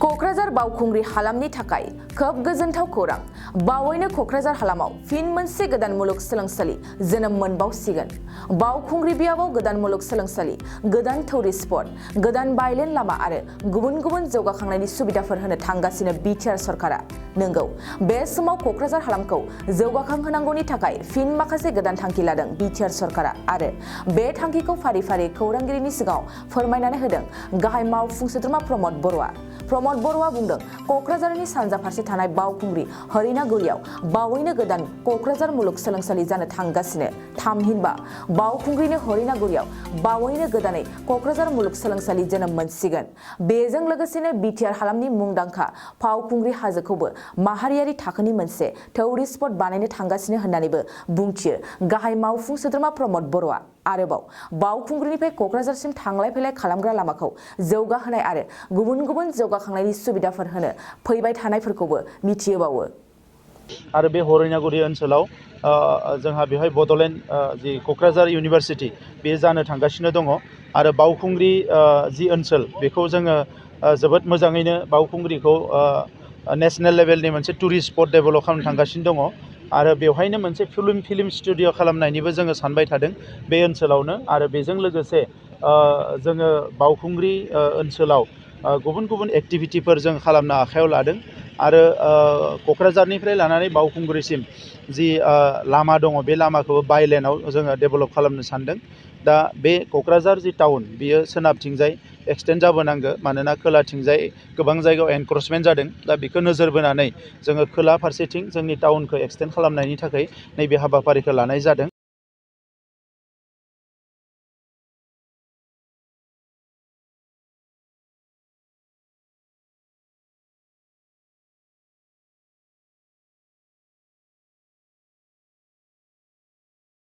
क'क्राझार बावखुंग्रि हालामनि थाखाय खोब गोजोनथाव खौरां। बावैनो क'क्राझार हालामाव फिन मोनसे गोदान मुलुगसोलोंसालि जोनोम मोनबावसिगोन। बावखुंग्रि बियाबाव गोदान मुलुगसोलोंसालि, गोदान टुरिस्ट स्पट, गोदान बायलेन लामा आरो गुबुन गुबुन जौगाखांनायनि सुबिदाफोर होनो थांगासिनो बिटिआर सरकारा। नंगौ, बे समाव क'क्राझार हालामखौ जौगाखांहोनांगौनि थाखाय फिन माखासे गोदान थांखि लादों बिटिआर सरकारा आरो बे थांखिखौ फारि फारि खौरांगिरिनि सिगाङाव फोरमायनानै होदों गाहाय मावफुं सोद्रोमा प्रमद बर'आ। प्रमद बर'आ बुंदों, क'क्राझारनि सानजा फारसे थानाय बावखुंग्रि हरिनागुरियाव बावैनो गोदान क'क्राझार मुलुगसोलोंसालि जानो थांगासिनो। थामहिनबा बावखुंग्रिनि हरिनागुरियाव बावैनो गोदानै क'क्राझार मुलुगसोलोंसालि जोनोम मोनसिगोन। बेजों लोगोसेनो बिटिआर हालामनि मुंदांखा फावखुंग्रि हाजोखौबो माहारियारि थाखोनि मोनसे टुरिस्ट स्पट बानायनो थांगासिनो होननानैबो बुंथियो गाहाय मावफुं सोद्रोमा प्रमद बर'आ। आरोबाव बावखुंग्रिनिफ्राय क'क्राझारसिम थांलाय फैलाय खालामग्रा लामाखौ जौगाहोनाय आरो गुबुन गुबुन जौगाखांनायनि सुबिदाफोर होनो फैबाय थानायफोरखौबो मिथिहोबावो। आरो बे हरिनागुरि ओनसोलाव जोंहा बेवहाय बड'लेण्ड जि क'क्राझार इउनिभारसिटि बे जानो थांगासिनो दङ आरो बावखुंग्रि जि ओनसोल बेखौ जोङो जोबोद मोजाङैनो बावखुंग्रिखौ नेशनेल लेभेलनि मोनसे टुरिस्ट स्पट डेभेलप खालामनो थांगासिनो दङ आरो बेवहायनो मोनसे फिल्म स्टुडिअ खालामनायनिबो जोङो सानबाय थादों बे ओनसोलावनो। आरो बेजों लोगोसे जोङो बावखुंग्रि ओनसोलाव गुबुन गुबुन एक्टिभिटिफोर जों खालामनो आखायाव लादों आरो क'क्राझारनिफ्राय लानानै बावखुंग्रिसिम जि लामा दङ बे लामाखौबो बायलेनाव जोङो डेभेलप खालामनो सानदों। दा बे क'क्राझार जि टाउन बियो सोनाबथिंजाय एक्सटेन्ड जाबोनांगौ, मानोना खोलाथिंजाय गोबां जायगायाव एनक्रचमेन्ट जादों। दा बेखौ नोजोर बोनानै जोङो खोला फारसेथिं जोंनि टाउनखौ एक्सटेन्ड खालामनायनि थाखाय नैबे हाबाफारिखौ लानाय जादों।